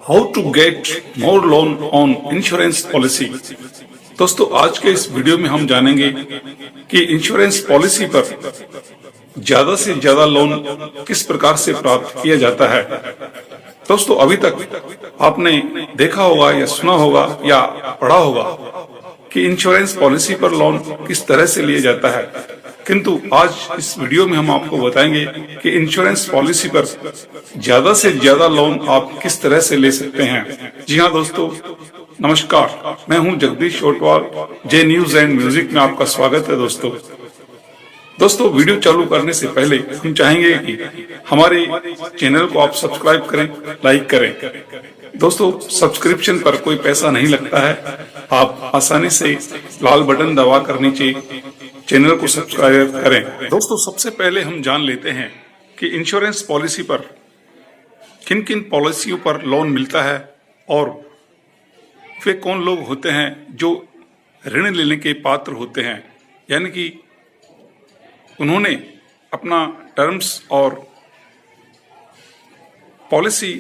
How to get more loan on insurance policy. दोस्तों, आज के इस वीडियो में हम जानेंगे कि इंश्योरेंस पॉलिसी पर ज्यादा से ज्यादा लोन किस प्रकार से प्राप्त किया जाता है। दोस्तों, अभी तक आपने देखा होगा या सुना होगा या पढ़ा होगा कि इंश्योरेंस पॉलिसी पर लोन किस तरह से लिया जाता है, किंतु आज इस वीडियो में हम आपको बताएंगे कि इंश्योरेंस पॉलिसी पर ज्यादा से ज्यादा लोन आप किस तरह से ले सकते हैं। जी हाँ दोस्तों, नमस्कार, मैं हूं जगदीश ओटवाल, जे न्यूज एंड म्यूजिक में आपका स्वागत है। दोस्तों, वीडियो चालू करने से पहले हम चाहेंगे कि हमारे चैनल को आप सब्सक्राइब करें, लाइक करें। दोस्तों, सब्सक्रिप्शन पर कोई पैसा नहीं लगता है, आप आसानी से लाल बटन दबा कर नीचे चैनल को सब्सक्राइब करें। दोस्तों, सबसे पहले हम जान लेते हैं कि इंश्योरेंस पॉलिसी पर किन किन पॉलिसियों पर लोन मिलता है और वे कौन लोग होते हैं जो ऋण लेने के पात्र होते हैं, यानी कि उन्होंने अपना टर्म्स और पॉलिसी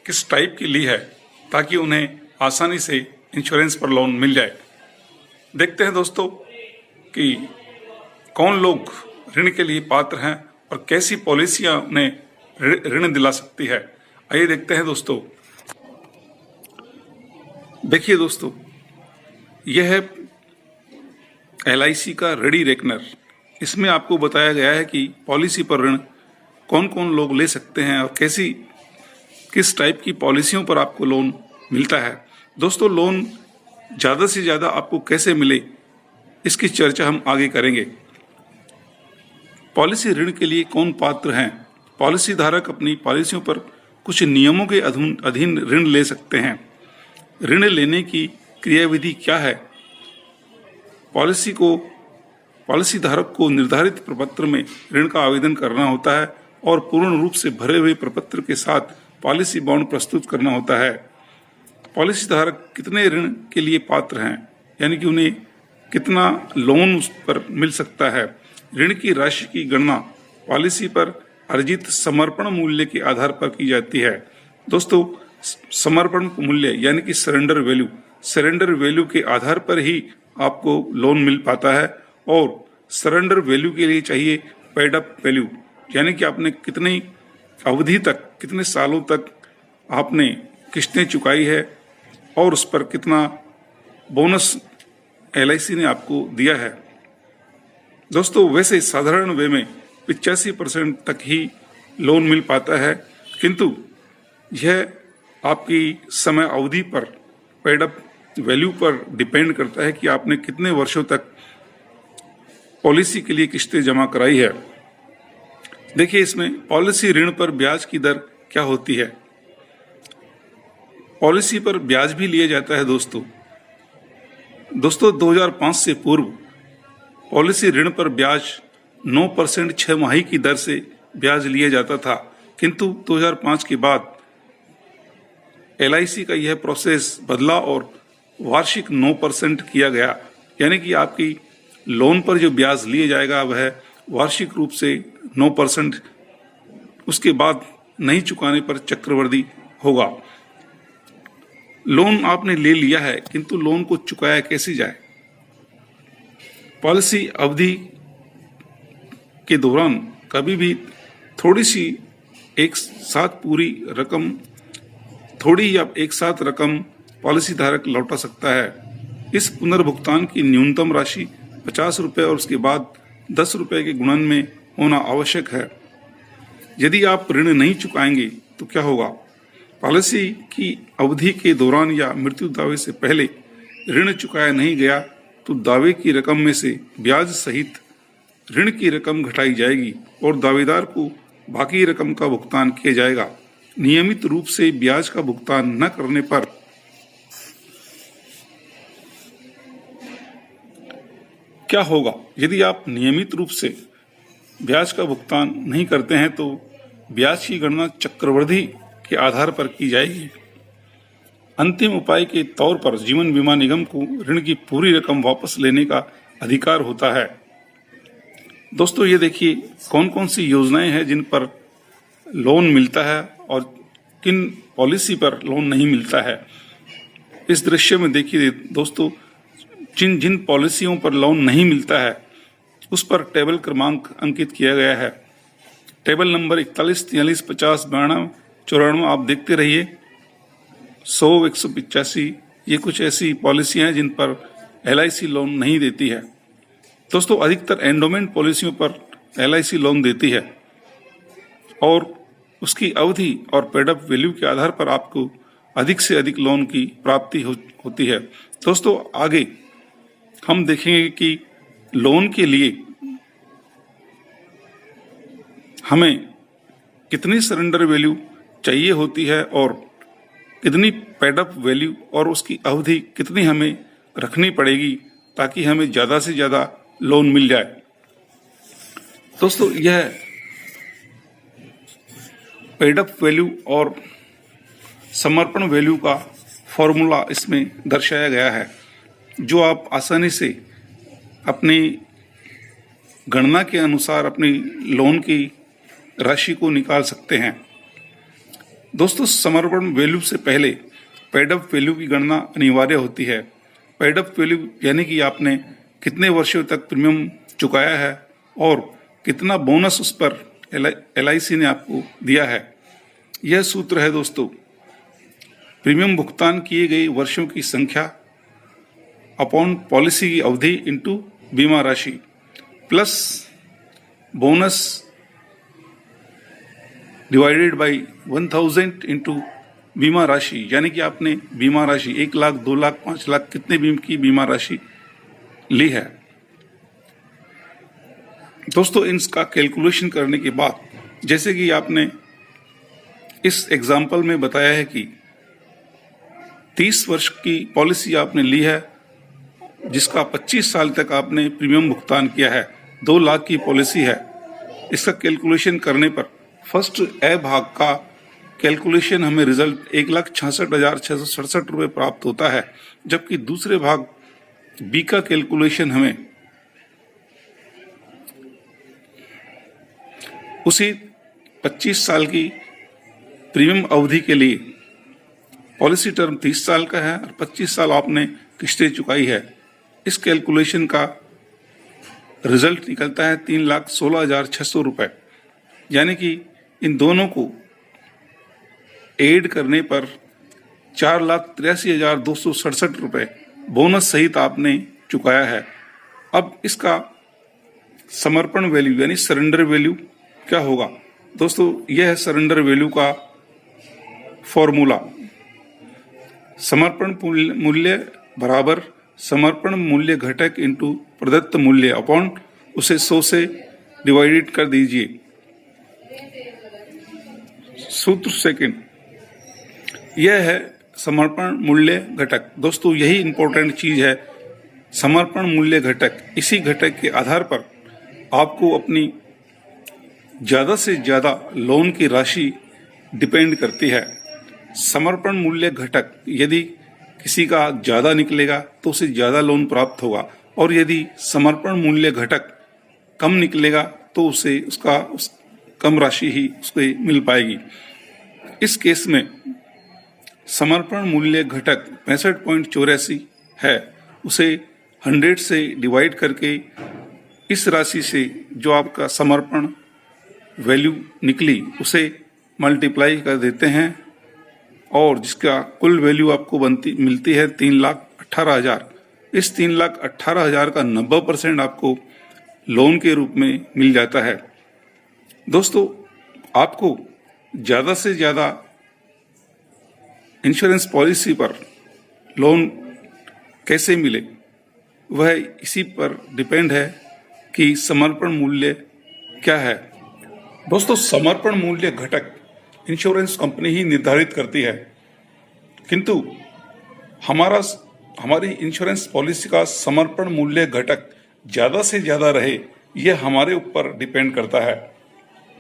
किस टाइप की ली है ताकि उन्हें आसानी से इंश्योरेंस पर लोन मिल जाए। देखते हैं दोस्तों कि कौन लोग ऋण के लिए पात्र हैं और कैसी पॉलिसियां उन्हें ऋण दिला सकती है। आइए देखते हैं दोस्तों। देखिए दोस्तों, यह है LIC का रेडी रेकनर। इसमें आपको बताया गया है कि पॉलिसी पर ऋण कौन कौन लोग ले सकते हैं और किस टाइप की पॉलिसियों पर आपको लोन मिलता है। दोस्तों, लोन ज़्यादा से ज़्यादा आपको कैसे मिले, इसकी चर्चा हम आगे करेंगे। पॉलिसी ऋण के लिए कौन पात्र हैं। पॉलिसी धारक अपनी पॉलिसियों पर कुछ नियमों के अधीन ऋण ले सकते हैं। ऋण लेने की क्रियाविधि क्या है। पॉलिसी धारक को निर्धारित प्रपत्र में ऋण का आवेदन करना होता है और पूर्ण रूप से भरे हुए प्रपत्र के साथ पॉलिसी बॉन्ड प्रस्तुत करना होता है। पॉलिसी धारक कितने ऋण के लिए पात्र हैं, यानी कि उन्हें कितना लोन उस पर मिल सकता है। ऋण की राशि की गणना पॉलिसी पर अर्जित समर्पण मूल्य के आधार पर की जाती है। दोस्तों, समर्पण मूल्य यानी कि सरेंडर वैल्यू के आधार पर ही आपको लोन मिल पाता है और सरेंडर वैल्यू के लिए चाहिए पेड अप वैल्यू, यानी कि आपने कितनी अवधि तक, कितने सालों तक आपने किस्तें चुकाई है और उस पर कितना बोनस LIC ने आपको दिया है। दोस्तों, वैसे साधारण वे में 85% तक ही लोन मिल पाता है, किंतु यह आपकी समय अवधि पर, पेड अप वैल्यू पर डिपेंड करता है कि आपने कितने वर्षों तक पॉलिसी के लिए किस्तें जमा कराई है। देखिए, इसमें पॉलिसी ऋण पर ब्याज की दर क्या होती है। पॉलिसी पर ब्याज भी लिया जाता है। दोस्तों 2005 से पूर्व पॉलिसी ऋण पर ब्याज 9% 6 माही की दर से ब्याज लिया जाता था, किंतु 2005 के बाद LIC का यह प्रोसेस बदला और वार्षिक 9% किया गया, यानी कि आपकी लोन पर जो ब्याज लिया जाएगा वह वार्षिक रूप से 9%, उसके बाद नहीं चुकाने पर चक्रवृद्धि होगा। लोन आपने ले लिया है, किंतु लोन को चुकाया कैसे जाए। पॉलिसी अवधि के दौरान कभी भी थोड़ी सी एक साथ पूरी रकम, थोड़ी या एक साथ रकम पॉलिसी धारक लौटा सकता है। इस पुनर्भुगतान की न्यूनतम राशि 50 रुपये और उसके बाद 10 रुपये के गुणन में होना आवश्यक है। यदि आप ऋण नहीं चुकाएंगे तो क्या होगा। पॉलिसी की अवधि के दौरान या मृत्यु दावे से पहले ऋण चुकाया नहीं गया तो दावे की रकम में से ब्याज सहित ऋण की रकम घटाई जाएगी और दावेदार को बाकी रकम का भुगतान किया जाएगा। नियमित रूप से ब्याज का भुगतान न करने पर क्या होगा। यदि आप नियमित रूप से ब्याज का भुगतान नहीं करते हैं तो ब्याज की गणना चक्रवृद्धि के आधार पर की जाएगी। अंतिम उपाय के तौर पर जीवन बीमा निगम को ऋण की पूरी रकम वापस लेने का अधिकार होता है। दोस्तों, ये देखिए कौन कौन सी योजनाएं हैं जिन पर लोन मिलता है और किन पॉलिसी पर लोन नहीं मिलता है। इस दृश्य में देखिए दोस्तों, जिन जिन पॉलिसियों पर लोन नहीं मिलता है उस पर टेबल क्रमांक अंकित किया गया है। टेबल नंबर 41, 43, 50, 92, 94 आप देखते रहिए। 100, 185 ये कुछ ऐसी पॉलिसियां हैं जिन पर LIC लोन नहीं देती है। दोस्तों, अधिकतर एंडोमेंट पॉलिसियों पर LIC लोन देती है और उसकी अवधि और पेड अप वैल्यू के आधार पर आपको अधिक से अधिक लोन की प्राप्ति होती है। दोस्तों, आगे हम देखेंगे कि लोन के लिए हमें कितनी सरेंडर वैल्यू चाहिए होती है और कितनी पेड अप वैल्यू और उसकी अवधि कितनी हमें रखनी पड़ेगी ताकि हमें ज़्यादा से ज़्यादा लोन मिल जाए। दोस्तों, यह पेड अप वैल्यू और समर्पण वैल्यू का फॉर्मूला इसमें दर्शाया गया है, जो आप आसानी से अपनी गणना के अनुसार अपनी लोन की राशि को निकाल सकते हैं। दोस्तों, समर्पण वैल्यू से पहले पेड अप वैल्यू की गणना अनिवार्य होती है। पेड अप वैल्यू यानी कि आपने कितने वर्षों तक प्रीमियम चुकाया है और कितना बोनस उस पर LIC ने आपको दिया है। यह सूत्र है दोस्तों, प्रीमियम भुगतान किए गए वर्षों की संख्या अपॉन पॉलिसी की अवधि इंटू बीमा राशि plus bonus divided by 1000 into बीमा राशि, यानी कि आपने बीमा राशि 1 लाख, 2 लाख, 5 लाख कितने की बीमा राशि ली है। दोस्तों, इसका कैलकुलेशन करने के बाद, जैसे कि आपने इस एग्जाम्पल में बताया है कि 30 वर्ष की पॉलिसी आपने ली है जिसका 25 साल तक आपने प्रीमियम भुगतान किया है, 2 लाख की पॉलिसी है। इसका कैलकुलेशन करने पर फर्स्ट ए भाग का कैलकुलेशन हमें रिजल्ट 1,66,667 रुपये प्राप्त होता है, जबकि दूसरे भाग बी का कैलकुलेशन हमें उसी 25 साल की प्रीमियम अवधि के लिए, पॉलिसी टर्म 30 साल का है और 25 साल आपने किस्तें चुकाई है, इस कैलकुलेशन का रिजल्ट निकलता है 3,16,600 रुपये। यानी कि इन दोनों को ऐड करने पर 4,83,267 रुपये बोनस सहित आपने चुकाया है। अब इसका समर्पण वैल्यू यानी सरेंडर वैल्यू क्या होगा? दोस्तों, यह है सरेंडर वैल्यू का फॉर्मूला। समर्पण मूल्य बराबर समर्पण मूल्य घटक इंटू प्रदत्त मूल्य अपॉन उसे 100 से डिवाइडेड कर दीजिए। सूत्र सेकंड, यह है समर्पण मूल्य घटक। दोस्तों, यही इंपॉर्टेंट चीज है, समर्पण मूल्य घटक। इसी घटक के आधार पर आपको अपनी ज्यादा से ज्यादा लोन की राशि डिपेंड करती है। समर्पण मूल्य घटक यदि किसी का ज्यादा निकलेगा तो उसे ज्यादा लोन प्राप्त होगा, और यदि समर्पण मूल्य घटक कम निकलेगा तो उसे उस कम राशि ही उसको मिल पाएगी। इस केस में समर्पण मूल्य घटक 65.84 है, उसे 100 से डिवाइड करके इस राशि से जो आपका समर्पण वैल्यू निकली उसे मल्टीप्लाई कर देते हैं और जिसका कुल वैल्यू आपको मिलती है 3,18,000। इस 3,18,000 का 90% आपको लोन के रूप में मिल जाता है। दोस्तों, आपको ज़्यादा से ज़्यादा इंश्योरेंस पॉलिसी पर लोन कैसे मिले, वह इसी पर डिपेंड है कि समर्पण मूल्य क्या है। दोस्तों, समर्पण मूल्य घटक इंश्योरेंस कंपनी ही निर्धारित करती है, किंतु हमारी इंश्योरेंस पॉलिसी का समर्पण मूल्य घटक ज़्यादा से ज़्यादा रहे, यह हमारे ऊपर डिपेंड करता है।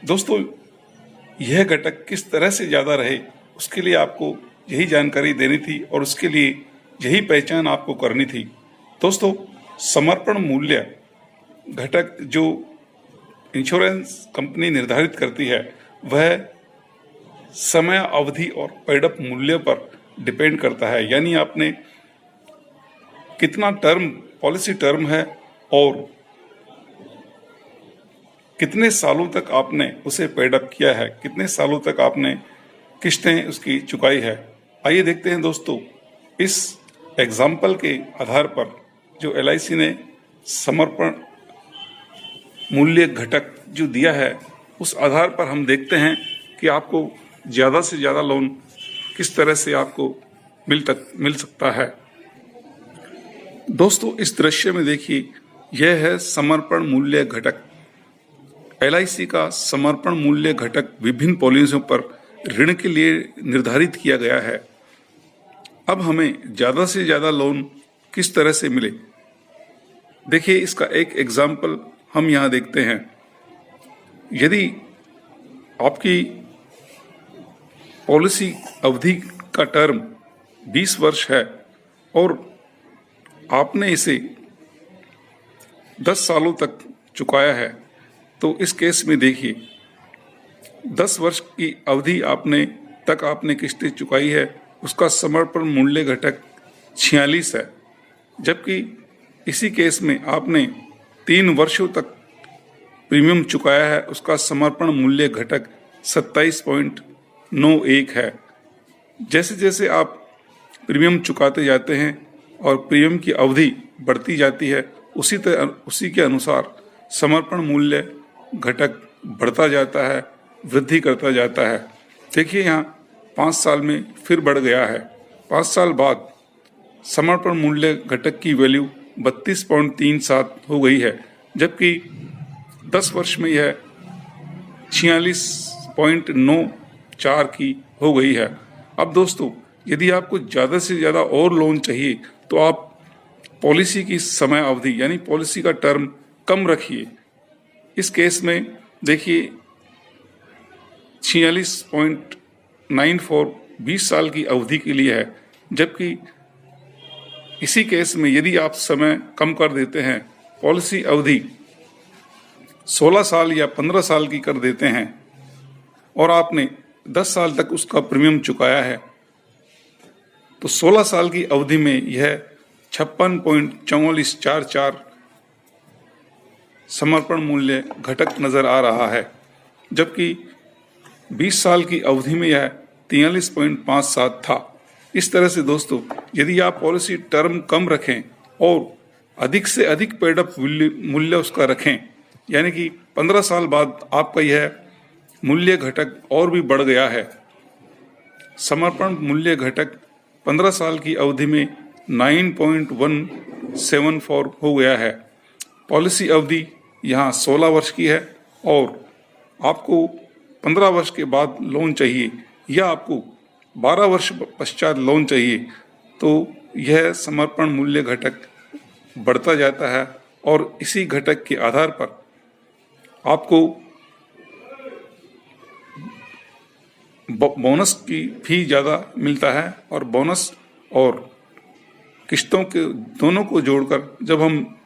दोस्तों, यह घटक किस तरह से ज़्यादा रहे उसके लिए आपको यही जानकारी देनी थी और उसके लिए यही पहचान आपको करनी थी। दोस्तों, समर्पण मूल्य घटक जो इंश्योरेंस कंपनी निर्धारित करती है वह समय अवधि और पेड अप मूल्य पर डिपेंड करता है। यानी आपने कितना टर्म पॉलिसी टर्म है और कितने सालों तक आपने उसे पेड अप किया है, कितने सालों तक आपने किस्तें उसकी चुकाई है। आइए देखते हैं दोस्तों, इस एग्जाम्पल के आधार पर जो LIC ने समर्पण मूल्य घटक जो दिया है, उस आधार पर हम देखते हैं कि आपको ज़्यादा से ज़्यादा लोन किस तरह से आपको मिल सकता है। दोस्तों, इस दृश्य में देखिए, यह है समर्पण मूल्य घटक। LIC का समर्पण मूल्य घटक विभिन्न पॉलिसियों पर ऋण के लिए निर्धारित किया गया है। अब हमें ज़्यादा से ज़्यादा लोन किस तरह से मिले, देखिए इसका एक एग्जाम्पल हम यहाँ देखते हैं। यदि आपकी पॉलिसी अवधि का टर्म 20 वर्ष है और आपने इसे 10 सालों तक चुकाया है, तो इस केस में देखिए 10 वर्ष की अवधि आपने किस्तें चुकाई है, उसका समर्पण मूल्य घटक 46 है। जबकि इसी केस में आपने 3 वर्षों तक प्रीमियम चुकाया है, उसका समर्पण मूल्य घटक 27.91 है। जैसे जैसे आप प्रीमियम चुकाते जाते हैं और प्रीमियम की अवधि बढ़ती जाती है, उसी के अनुसार समर्पण मूल्य घटक बढ़ता जाता है, वृद्धि करता जाता है। देखिए यहाँ 5 साल में फिर बढ़ गया है। 5 साल बाद समर्पण मूल्य घटक की वैल्यू 32.37 हो गई है, जबकि 10 वर्ष में यह 46.94 की हो गई है। अब दोस्तों, यदि आपको ज़्यादा से ज़्यादा और लोन चाहिए तो आप पॉलिसी की समय अवधि यानी पॉलिसी का टर्म कम रखिए। इस केस में देखिए 46.94 20 साल की अवधि के लिए है, जबकि इसी केस में यदि आप समय कम कर देते हैं, पॉलिसी अवधि 16 साल या 15 साल की कर देते हैं और आपने 10 साल तक उसका प्रीमियम चुकाया है, तो 16 साल की अवधि में यह 56.4444 समर्पण मूल्य घटक नजर आ रहा है, जबकि 20 साल की अवधि में यह 43.57 था। इस तरह से दोस्तों, यदि आप पॉलिसी टर्म कम रखें और अधिक से अधिक पेड अप मूल्य उसका रखें, यानी कि 15 साल बाद आपका यह मूल्य घटक और भी बढ़ गया है। समर्पण मूल्य घटक 15 साल की अवधि में 9.174 हो गया है। पॉलिसी अवधि यहाँ 16 वर्ष की है और आपको 15 वर्ष के बाद लोन चाहिए या आपको 12 वर्ष पश्चात लोन चाहिए, तो यह समर्पण मूल्य घटक बढ़ता जाता है और इसी घटक के आधार पर आपको बोनस की भी ज़्यादा मिलता है। और बोनस और किस्तों के दोनों को जोड़कर जब हम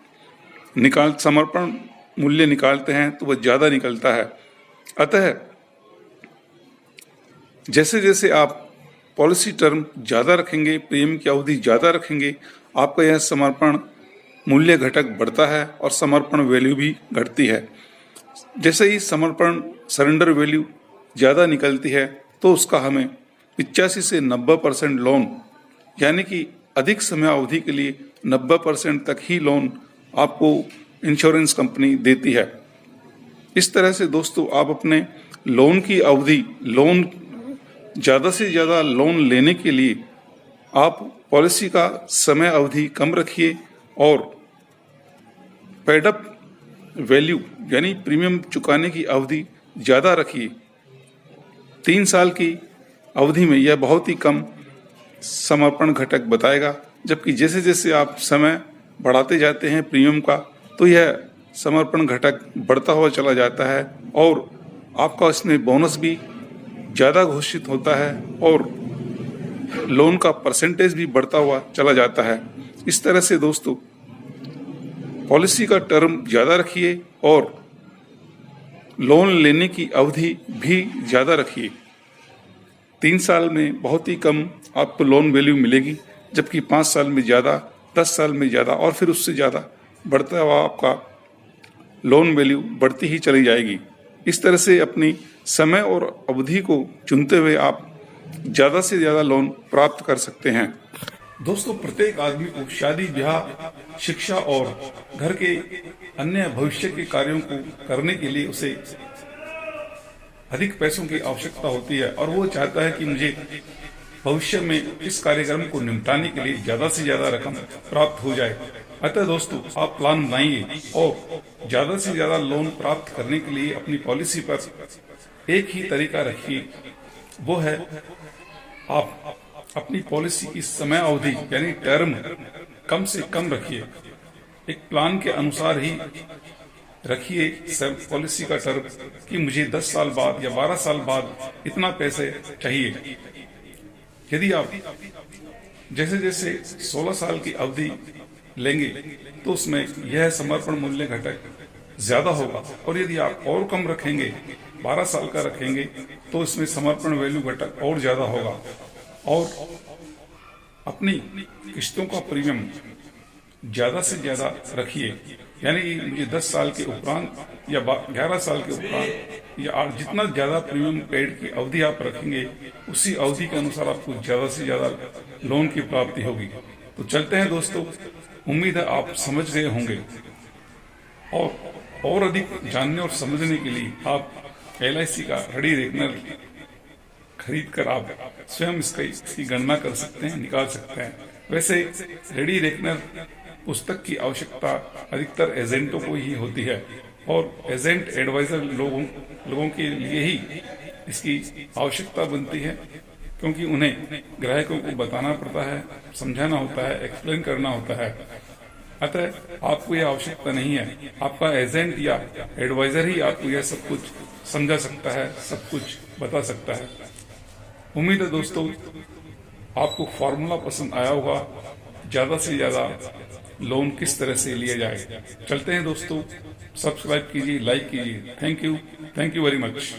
समर्पण मूल्य निकालते हैं तो वह ज़्यादा निकलता है। अतः जैसे जैसे आप पॉलिसी टर्म ज़्यादा रखेंगे, प्रीमियम की अवधि ज़्यादा रखेंगे, आपका यह समर्पण मूल्य घटक बढ़ता है और समर्पण वैल्यू भी घटती है। जैसे ही समर्पण सरेंडर वैल्यू ज़्यादा निकलती है तो उसका हमें 85 से 90% लोन, यानी कि अधिक समय अवधि के लिए 90% तक ही लोन आपको इंश्योरेंस कंपनी देती है। इस तरह से दोस्तों, आप अपने लोन की अवधि, ज़्यादा से ज़्यादा लोन लेने के लिए आप पॉलिसी का समय अवधि कम रखिए और पेड अप वैल्यू यानी प्रीमियम चुकाने की अवधि ज़्यादा रखिए। 3 साल की अवधि में यह बहुत ही कम समर्पण घटक बताएगा, जबकि जैसे जैसे आप समय बढ़ाते जाते हैं प्रीमियम का, तो यह समर्पण घटक बढ़ता हुआ चला जाता है और आपका इसमें बोनस भी ज़्यादा घोषित होता है और लोन का परसेंटेज भी बढ़ता हुआ चला जाता है। इस तरह से दोस्तों, पॉलिसी का टर्म ज़्यादा रखिए और लोन लेने की अवधि भी ज़्यादा रखिए। 3 साल में बहुत ही कम आपको लोन वैल्यू मिलेगी, जबकि 5 साल में ज़्यादा, 10 साल में ज़्यादा और फिर उससे ज़्यादा बढ़ता हुआ आपका लोन वैल्यू बढ़ती ही चली जाएगी। इस तरह से अपनी समय और अवधि को चुनते हुए आप ज़्यादा से ज़्यादा लोन प्राप्त कर सकते हैं। दोस्तों, प्रत्येक आदमी को शादी, ब्याह, शिक्षा और घर के अन्य भविष्य के कार्यों को करने के लिए उसे अधिक पैसों की आवश्यकता होती है और वो चाहता है कि मुझे भविष्य में इस कार्यक्रम को निपटाने के लिए ज्यादा से ज्यादा रकम प्राप्त हो जाए। अतः दोस्तों, आप प्लान बनाइए और ज्यादा से ज्यादा लोन प्राप्त करने के लिए अपनी पॉलिसी पर एक ही तरीका रखिए, वो है आप अपनी पॉलिसी की समय अवधि यानी टर्म कम से कम रखिए। एक प्लान के अनुसार ही रखिए सब पॉलिसी का टर्म कि मुझे 10 साल बाद या 12 साल बाद इतना पैसे चाहिए। यदि आप जैसे जैसे 16 साल की अवधि लेंगे तो उसमें यह समर्पण मूल्य घटक ज्यादा होगा, और यदि आप और कम रखेंगे, 12 साल का रखेंगे, तो इसमें समर्पण वैल्यू घटक और ज्यादा होगा। और अपनी किस्तों का प्रीमियम ज्यादा से ज्यादा रखिए, यानी मुझे 10 साल के उपरांत या 11 साल के उपरांत या जितना ज्यादा प्रीमियम पेड की अवधि आप रखेंगे, उसी अवधि के अनुसार आपको ज्यादा से ज्यादा लोन की प्राप्ति होगी। तो चलते हैं दोस्तों, उम्मीद है आप समझ गए होंगे, और अधिक जानने और समझने के लिए आप LIC का रेडी रेकनर खरीद कर आप स्वयं इसकी गणना कर सकते हैं, निकाल सकते हैं। वैसे रेडी रेकनर पुस्तक की आवश्यकता अधिकतर एजेंटों को ही होती है, और एजेंट एडवाइजर लोगों के लिए ही इसकी आवश्यकता बनती है, क्योंकि उन्हें ग्राहकों को बताना पड़ता है, समझाना होता है, एक्सप्लेन करना होता है। अतः आपको यह आवश्यकता नहीं है, आपका एजेंट या एडवाइजर ही आपको यह सब कुछ समझा सकता है, सब कुछ बता सकता है। उम्मीद है दोस्तों आपको फॉर्मूला पसंद आया होगा, ज्यादा से ज्यादा लोन किस तरह से लिया जाए। चलते हैं दोस्तों, सब्सक्राइब कीजिए, लाइक कीजिए। Thank you very much.